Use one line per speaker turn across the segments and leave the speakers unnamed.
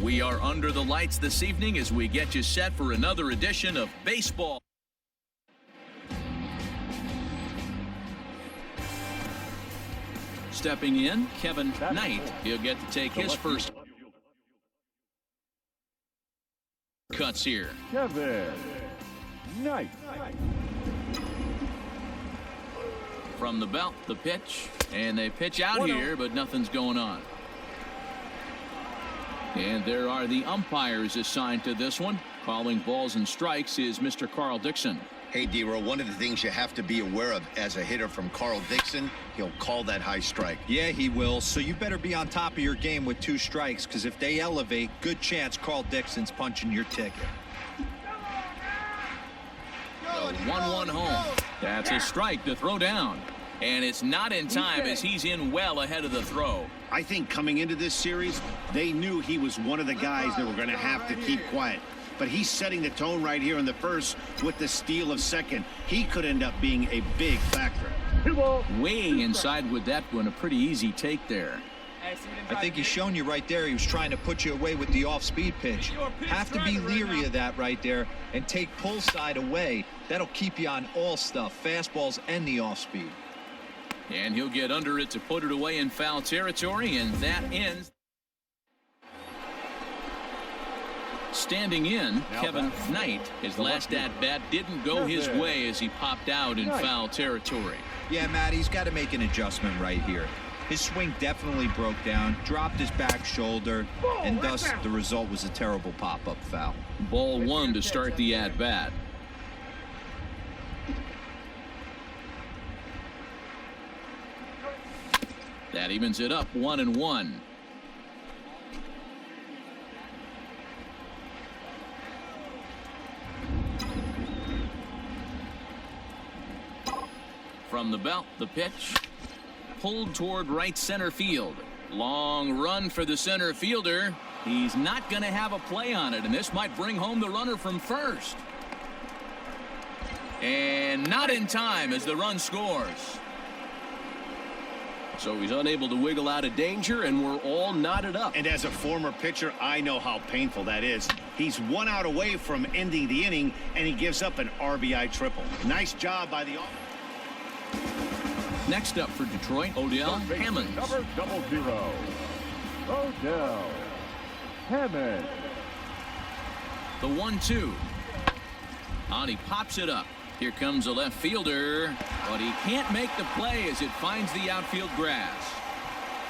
We are under the lights this evening as we get you set for another edition of baseball. Stepping in, Kevin Knight. He'll get to take his first cuts here.
Kevin Knight.
From the belt, the pitch, and they pitch out here, but nothing's going on. And there are the umpires assigned to this one. Calling balls and strikes is Mr. Carl Dixon.
Hey, D-Row, one of the things you have to be aware of as a hitter from Carl Dixon, he'll call that high strike.
Yeah, he will. So you better be on top of your game with 2 strikes, because if they elevate, good chance Carl Dixon's punching your ticket.
The 1-1 home. That's a strike to throw down. And it's not in time as he's in well ahead of the throw.
I think coming into this series, they knew he was one of the guys that were going to have to keep quiet. But he's setting the tone right here in the first with the steal of second. He could end up being a big factor.
Way inside with that one, a pretty easy take there.
I think he's shown you right there. He was trying to put you away with the off-speed pitch. Have to be leery of that right there and take pull side away. That'll keep you on all stuff, fastballs and the off-speed.
And he'll get under it to put it away in foul territory, and that ends. Standing in, Kevin Knight. His last at-bat didn't go his way as he popped out in foul territory.
Yeah, Matt, he's got to make an adjustment right here. His swing definitely broke down, dropped his back shoulder, and thus the result was a terrible pop-up foul.
Ball 1 to start the at-bat. That evens it up 1-1. From the belt, the pitch. Pulled toward right center field. Long run for the center fielder. He's not going to have a play on it, and this might bring home the runner from first. And not in time as the run scores. So he's unable to wiggle out of danger, and we're all knotted up.
And as a former pitcher, I know how painful that is. He's 1 out away from ending the inning, and he gives up an RBI triple. Nice job by the offense.
Next up for Detroit, Odell Hammonds.
Number 00. Odell Hammonds.
The 1-2. On he pops it up. Here comes a left fielder, but he can't make the play as it finds the outfield grass.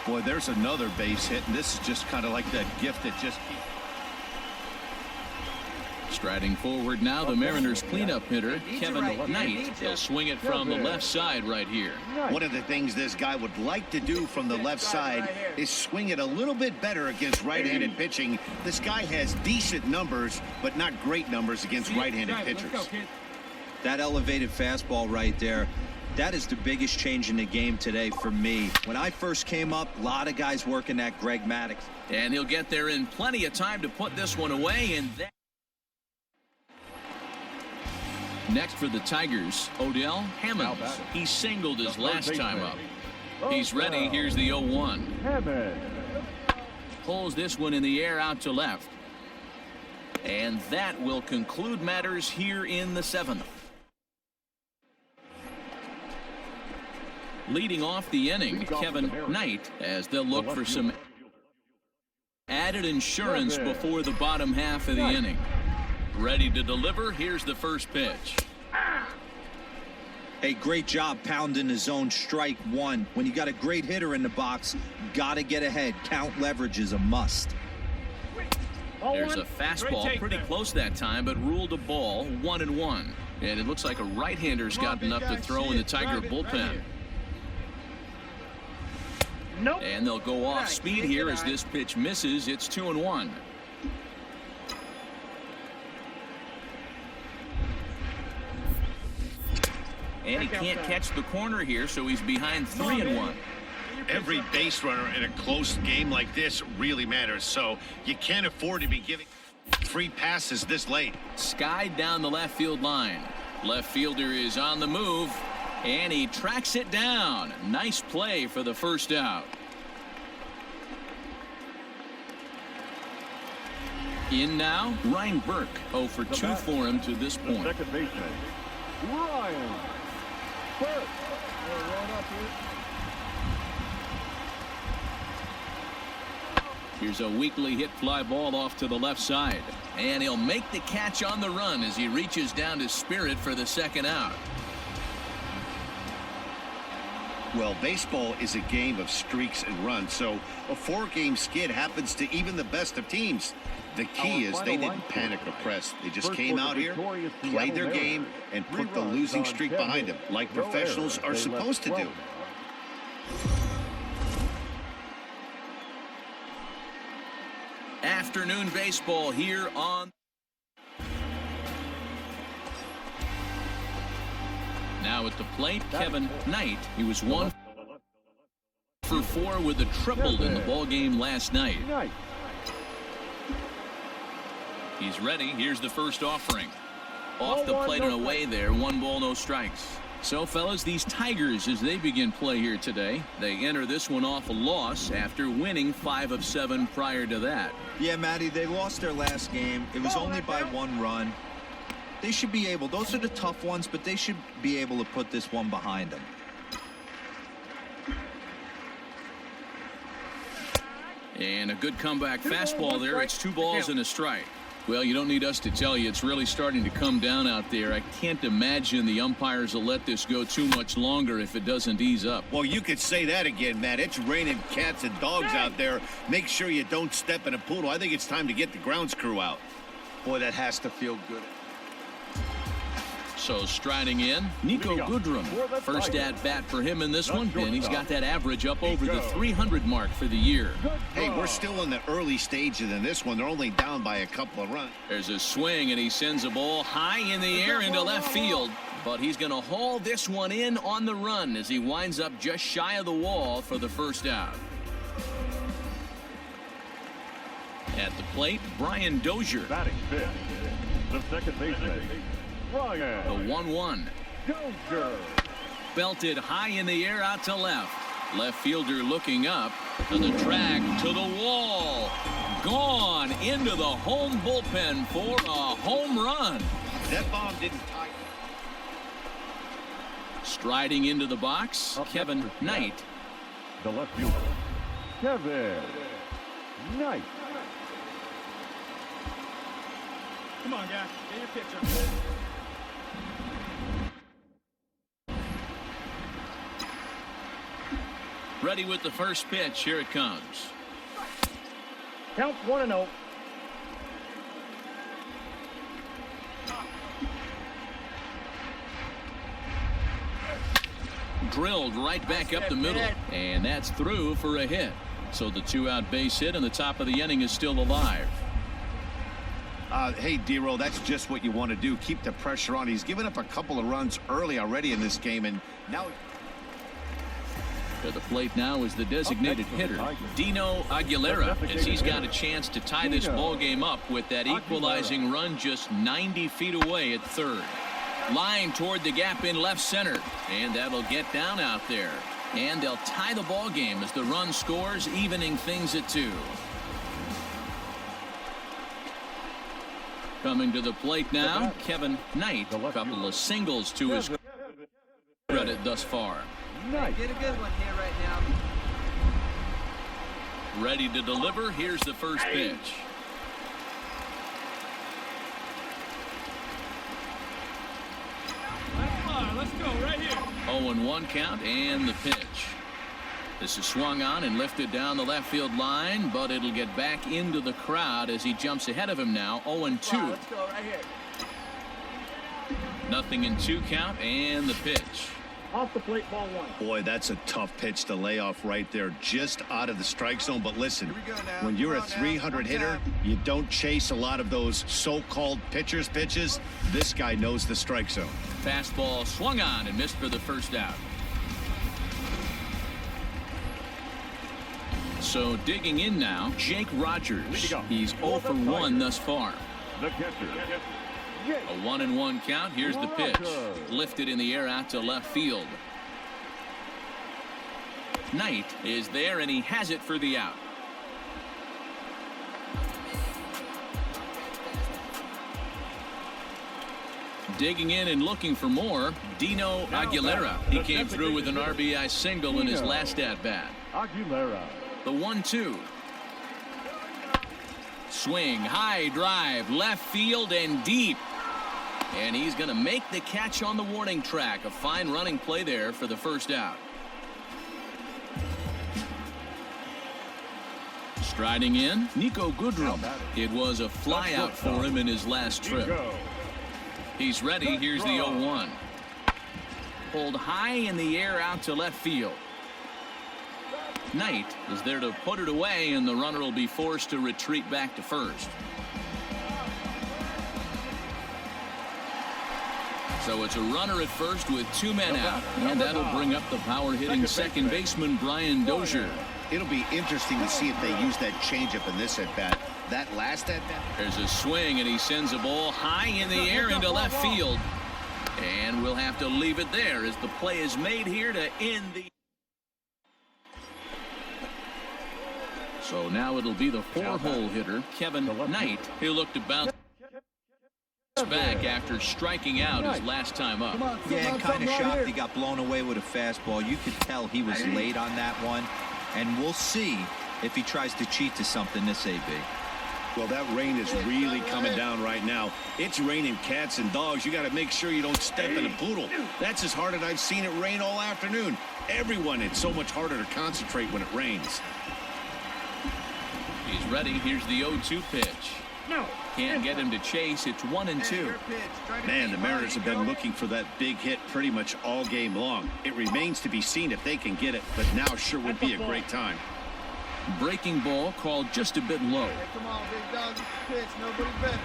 Boy, there's another base hit, and this is just kind of like that gift that just keeps.
Striding forward now, the Mariners cleanup hitter, Kevin Knight. He'll swing it from the left side right here.
One of the things this guy would like to do from the left side is swing it a little bit better against right-handed pitching. This guy has decent numbers, but not great numbers against right-handed pitchers.
That elevated fastball right there, that is the biggest change in the game today for me. When I first came up, a lot of guys working that Greg Maddux.
And he'll get there in plenty of time to put this one away. And next for the Tigers, Odell Hammonds. He singled his last time up. He's ready. Here's the 0-1.
Hammonds.
Pulls this one in the air out to left. And that will conclude matters here in the 7th. Leading off the inning, Kevin Knight, as they'll look for some added insurance before the bottom half of the inning. Ready to deliver. Here's the first pitch.
Hey, great job pounding the zone. Strike 1. When you got a great hitter in the box, got to get ahead. Count leverage is a must.
There's a fastball pretty close that time, but ruled a ball 1-1. And it looks like a right-hander's gotten up to throw in the Tiger bullpen. And they'll go off speed here as this pitch misses. It's 2-1. And he can't catch the corner here, so he's behind 3-1.
Every base runner in a close game like this really matters, so you can't afford to be giving free passes this late.
Skied down the left field line. Left fielder is on the move, and he tracks it down. Nice play for the first out. In now, Ryan Burke. 0 for 2 for him to this point.
Second baseman, Ryan Burke.
Here's a weakly hit fly ball off to the left side. And he'll make the catch on the run as he reaches down to Spirit for the second out.
Well, baseball is a game of streaks and runs, so a 4-game skid happens to even the best of teams. The key is they didn't panic or press. They just came out here, played their game, and put the losing streak behind them, like professionals are supposed to do.
Afternoon baseball here on. Now at the plate, Kevin Knight. He was 1 for 4 with a triple in the ball game last night. He's ready. Here's the first offering. Off the plate and away there. 1 ball, no strikes. So, fellas, these Tigers, as they begin play here today, they enter this one off a loss after winning 5 of 7 prior to that.
Yeah, Matty, they lost their last game. It was only by 1 run. They should be able, those are the tough ones, but they should be able to put this one behind them.
And a good comeback fastball there. It's 2 balls and a strike. Well, you don't need us to tell you it's really starting to come down out there. I can't imagine the umpires will let this go too much longer if it doesn't ease up.
Well, you could say that again, Matt. It's raining cats and dogs out there. Make sure you don't step in a poodle. I think it's time to get the grounds crew out. Boy, that has to feel good.
So striding in, Nico Goodrum. First at bat for him in this one, and he's got that average up over the 300 mark for the year.
Hey, we're still in the early stages in this one. They're only down by a couple of runs.
There's a swing, and he sends a ball high in the air into left field. But he's going to haul this one in on the run as he winds up just shy of the wall for the first out. At the plate, Brian Dozier.
Batting fifth, the second baseman, Ryan.
The 1-1.
Dozier.
Belted high in the air out to left. Left fielder looking up to the track, to the wall. Gone into the home bullpen for a home run.
That bomb didn't tie.
Striding into the box, Kevin Knight.
The left fielder, Kevin Knight.
Come on, guy. Get your picture.
Ready with the first pitch. Here it comes.
Count 1-0.
Drilled right back up the middle, and that's through for a hit. So the 2-out base hit, and the top of the inning is still alive.
Hey, D-Roll, that's just what you want to do. Keep the pressure on. He's given up a couple of runs early already in this game, and now...
To the plate now is the designated hitter, Dino Aguilera, as he's got a chance to tie this ball game up with that equalizing run just 90 feet away at third. Line toward the gap in left center, and that'll get down out there. And they'll tie the ball game as the run scores, evening things at 2. Coming to the plate now, Kevin Knight. A couple of singles to his credit thus far.
Get a good one here right now.
Ready to deliver. Here's the first pitch.
Let's go right here.
0-1 count and the pitch. This is swung on and lifted down the left field line, but it'll get back into the crowd as he jumps ahead of him now. 0-2.
Let's go right here.
0-2 count and the pitch.
Off the plate, ball 1.
Boy, that's a tough pitch to lay off right there, just out of the strike zone. But listen, when you're a 300 hitter, you don't chase a lot of those so-called pitchers' pitches. This guy knows the strike zone.
Fastball swung on and missed for the first out. So digging in now, Jake Rogers. He's 0 for 1 thus far.
The catcher,
A 1-1 count. Here's the pitch. Lifted in the air out to left field. Knight is there, and he has it for the out. Digging in and looking for more, Dino Aguilera. He came through with an RBI single in his last at-bat.
Aguilera.
The 1-2. Swing, high drive, left field and deep. And he's going to make the catch on the warning track. A fine running play there for the first out. Striding in, Nico Goodrum. It was a flyout for him in his last trip. He's ready. Here's the 0-1. Pulled high in the air out to left field. Knight is there to put it away, and the runner will be forced to retreat back to first. So it's a runner at first with 2 men out, and that'll bring up the power-hitting second baseman Brian Dozier.
It'll be interesting to see if they use that changeup in this at-bat. That last at-bat.
There's a swing, and he sends a ball high in the air into left field. And we'll have to leave it there as the play is made here to end the... So now it'll be the 4-hole hitter, Kevin Knight, who looked to bounce back after striking out his last time up.
Yeah, and kind of shocked he got blown away with a fastball. You could tell he was late on that one. And we'll see if he tries to cheat to something this AB.
Well, that rain is really coming down right now. It's raining cats and dogs. You got to make sure you don't step in a poodle. That's as hard as I've seen it rain all afternoon. Everyone, it's so much harder to concentrate when it rains.
He's ready. Here's the 0-2 pitch. Can't get him to chase. It's 1-2.
Man, the Mariners have been looking for that big hit pretty much all game long. It remains to be seen if they can get it, but now sure would be a great time.
Breaking ball called just a bit low.
Hey, come on, big dog. Pitch. Nobody better.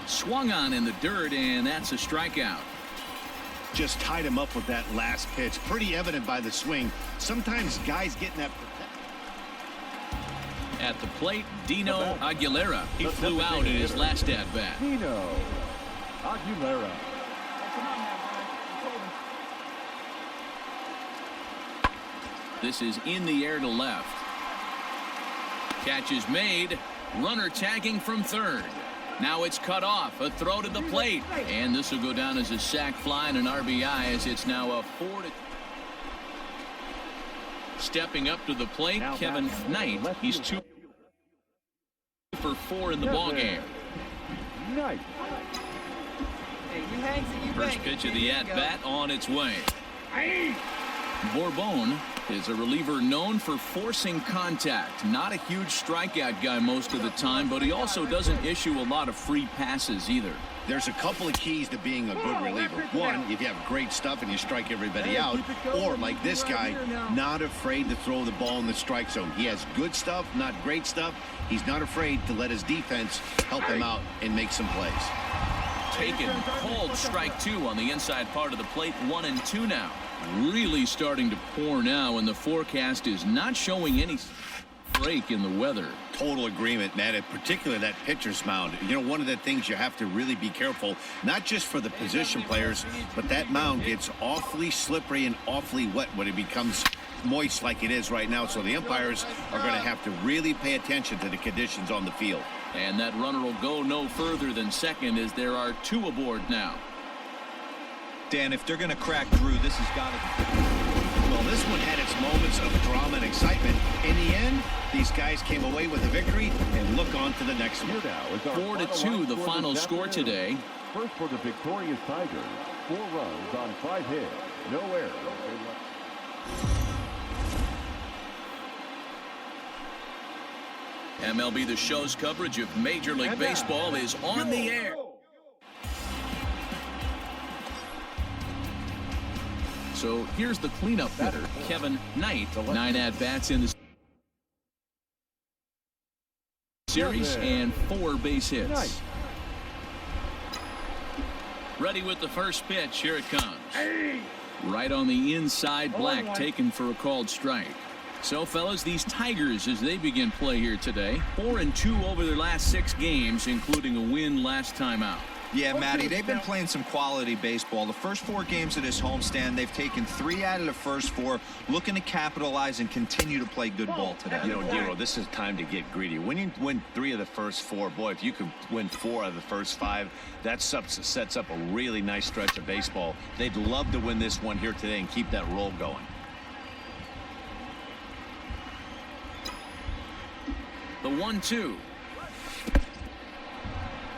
Swung on in the dirt, and that's a strikeout.
Just tied him up with that last pitch. Pretty evident by the swing. Sometimes guys get in that...
At the plate, Dino Aguilera. He flew out in his last at-bat.
Dino Aguilera.
This is in the air to left. Catch is made. Runner tagging from third. Now it's cut off. A throw to the plate. And this will go down as a sac fly and an RBI as it's now a 4-2. Stepping up to the plate, Kevin Knight. He's 2 for 4 in the ballgame.
Knight.
First pitch of the at-bat on its way. Bourbon is a reliever known for forcing contact. Not a huge strikeout guy most of the time, but he also doesn't issue a lot of free passes either.
There's a couple of keys to being a good reliever. One, if you have great stuff and you strike everybody out, or like this guy, not afraid to throw the ball in the strike zone. He has good stuff, not great stuff. He's not afraid to let his defense help him out and make some plays.
Taken, called strike 2 on the inside part of the plate. 1-2 now. Really starting to pour now, and the forecast is not showing any break in the weather.
Total agreement, man. In particular, that pitcher's mound. You know, one of the things you have to really be careful, not just for the position players, but that mound gets awfully slippery and awfully wet when it becomes moist like it is right now. So the umpires are going to have to really pay attention to the conditions on the field.
And that runner will go no further than second as there are 2 aboard now.
Dan, if they're going to crack Drew, this has got to...
Well, this one had its moments of drama and excitement. In the end, these guys came away with a victory and look on to the next one.
4-2 the final score today.
First for the victorious Tigers. 4 runs on 5 hits. No errors.
MLB The Show's coverage of Major League Baseball is on the air. So here's the cleanup hitter, Kevin Knight. 9 at-bats in the series and 4 base hits. Ready with the first pitch. Here it comes. Right on the inside, Black taken for a called strike. So, fellas, these Tigers, as they begin play here today, 4-2 over their last 6 games, including a win last time out.
Yeah, Matty, they've been playing some quality baseball. The first 4 games of this homestand, they've taken 3 out of the first 4, looking to capitalize and continue to play good ball today.
You know, Dero, this is time to get greedy. When you win 3 of the first 4, boy, if you could win 4 out of the first 5, that sets up a really nice stretch of baseball. They'd love to win this one here today and keep that roll going.
The 1-2.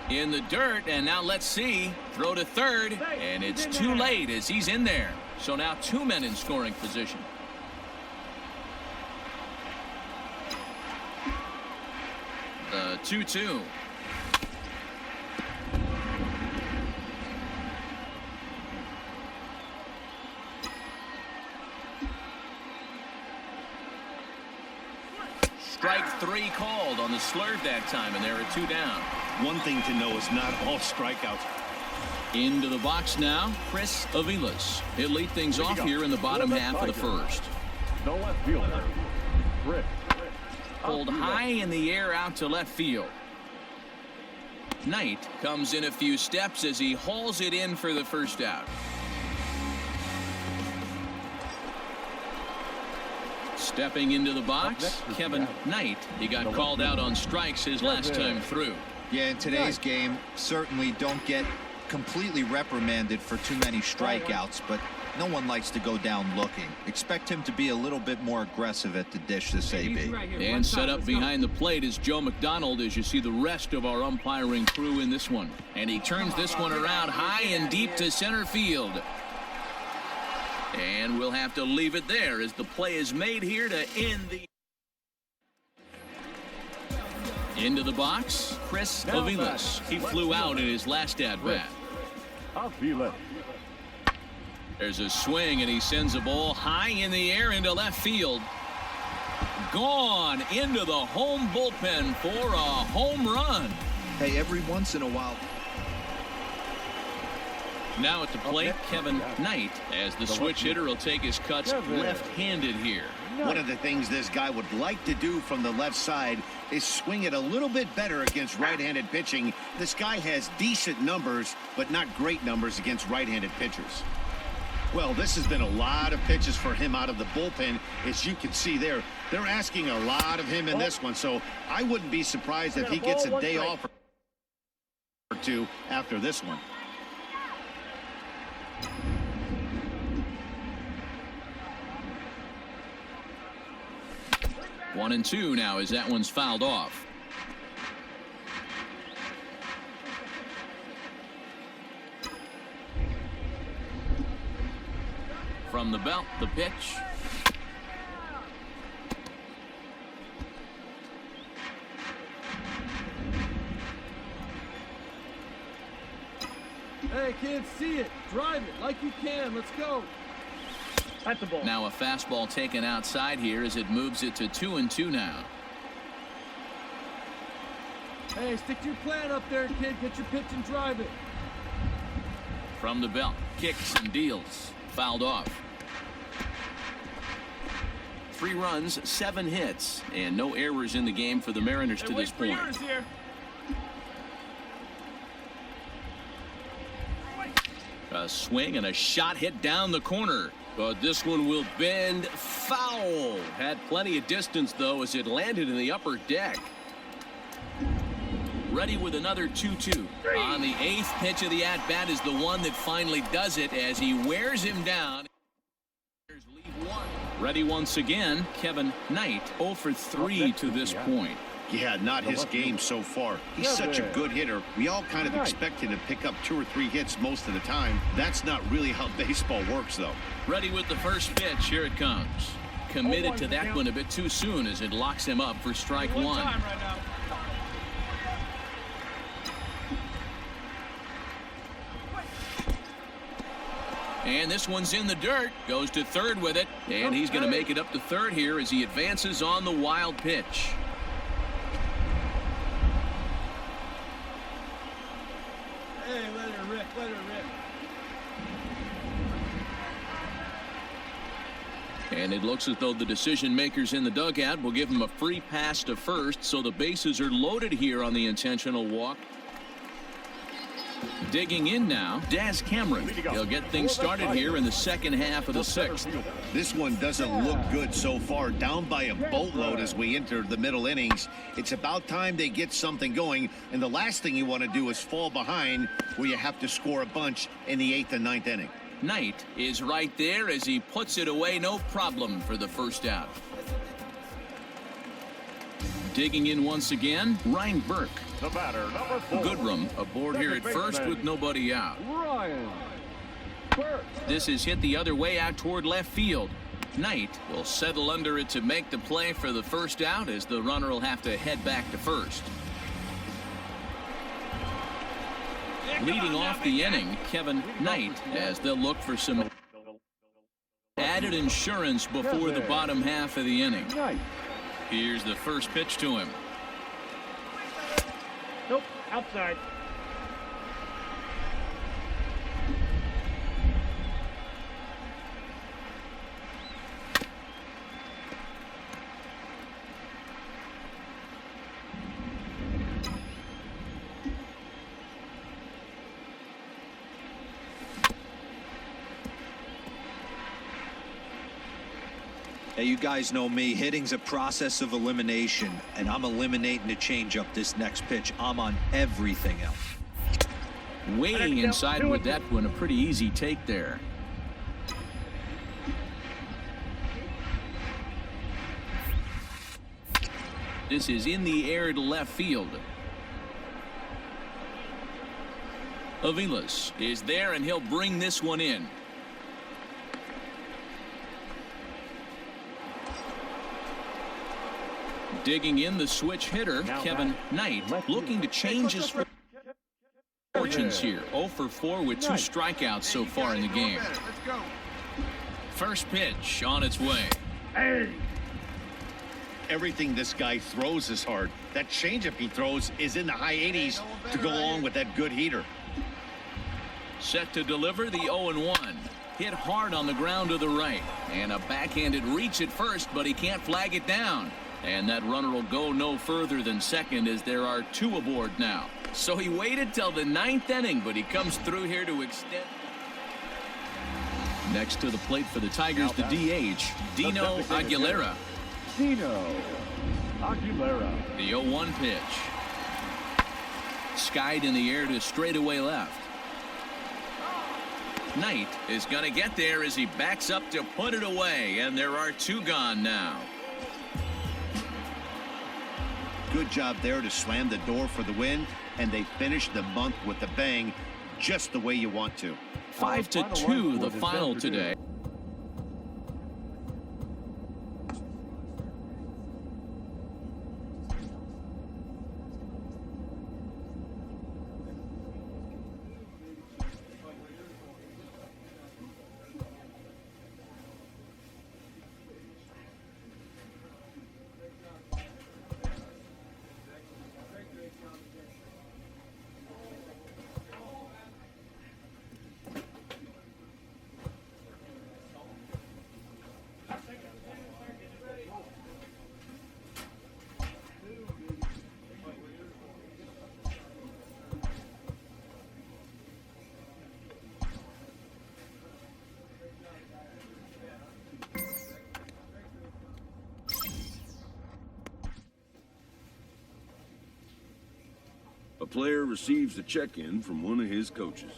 In the dirt, and now let's see. Throw to third, and it's too late as he's in there. So now 2 men in scoring position. The 2-2. Strike 3 called on the slurve that time, and there are 2 down.
One thing to know is not all strikeouts.
Into the box now, Chris Aviles. He'll lead things off here in the bottom half of the first.
The left fielder, Chris.
Pulled high in the air out to left field. Knight comes in a few steps as he hauls it in for the first out. Stepping into the box, Kevin Knight. He got called out on strikes his last time through.
Yeah, in today's game, certainly don't get completely reprimanded for too many strikeouts, but no one likes to go down looking. Expect him to be a little bit more aggressive at the dish this AB.
And set up behind the plate is Joe McDonald as you see the rest of our umpiring crew in this one. And he turns this one around high and deep to center field. And we'll have to leave it there as the play is made here to end the... Into the box, Chris Aviles. He flew out in his last at-bat.
Aviles.
There's a swing, and he sends a ball high in the air into left field. Gone into the home bullpen for a home run.
Hey, every once in a while...
Now at the plate, Kevin Knight, as the switch hitter will take his cuts left-handed here.
One of the things this guy would like to do from the left side is swing it a little bit better against right-handed pitching. This guy has decent numbers, but not great numbers against right-handed pitchers. Well, this has been a lot of pitches for him out of the bullpen. As you can see there, they're asking a lot of him in this one, so I wouldn't be surprised if he gets a day off or 2 after this one.
One and 2 now as that one's fouled off. From the belt, the pitch.
Hey, kids, see it. Drive it like you can. Let's go. At the ball.
Now a fastball taken outside here as it moves it to 2-2 now.
Hey, stick to your plan up there, kid. Get your pitch and drive it.
From the belt, kicks and deals. Fouled off. 3 runs, 7 hits, and no errors in the game for the Mariners to this point. A swing and a shot hit down the corner. But this one will bend foul. Had plenty of distance, though, as it landed in the upper deck. Ready with another 2-2. On the 8th pitch of the at-bat is the one that finally does it as he wears him down. Ready once again, Kevin Knight, 0 for 3 to this point.
Yeah, not his game so far. He's such a good hitter. We all kind of expect him to pick up 2 or 3 hits most of the time. That's not really how baseball works, though.
Ready with the first pitch. Here it comes. Committed to that one a bit too soon as it locks him up for strike 1. And this one's in the dirt. Goes to third with it. And he's going to make it up to third here as he advances on the wild pitch.
Hey, let her rip. Let her rip.
And it looks as though the decision makers in the dugout will give him a free pass to first, so the bases are loaded here on the intentional walk. Digging in now, Daz Cameron. He'll get things started here in the second half of the sixth.
This one doesn't look good so far. Down by a boatload as we enter the middle innings. It's about time they get something going, and the last thing you want to do is fall behind where you have to score a bunch in the 8th and 9th inning.
Knight is right there as he puts it away, no problem for the first out. Digging in once again, Ryan Burke.
The batter, number 4.
Goodrum aboard here at first with nobody out.
Ryan Burke.
This is hit the other way out toward left field. Knight will settle under it to make the play for the first out as the runner will have to head back to first. Leading off the inning, Kevin Knight, as they'll look for some added insurance before the bottom half of the inning.
Knight.
Here's the first pitch to him.
Nope, outside.
Hey, you guys know me. Hitting's a process of elimination, and I'm eliminating the changeup this next pitch. I'm on everything else.
Way inside with that one, a pretty easy take there. This is in the air to left field. Aviles is there, and he'll bring this one in. Digging in the switch hitter, Kevin Knight, looking to change his fortunes here. 0 for 4 with 2 strikeouts so far in the game. First pitch on its way.
Everything this guy throws is hard. That changeup he throws is in the high 80s to go along with that good heater.
Set to deliver the 0-1. Hit hard on the ground to the right. And a backhanded reach at first, but he can't flag it down. And that runner will go no further than second as there are 2 aboard now. So he waited till the 9th inning, but he comes through here to extend. Next to the plate for the Tigers, the DH, Dino Aguilera.
Dino Aguilera.
The 0-1 pitch. Skied in the air to straightaway left. Knight is going to get there as he backs up to put it away, and there are 2 gone now.
Good job there to slam the door for the win, and they finished the month with a bang, just the way you want to.
5-2 the final today.
A player receives a check-in from one of his coaches.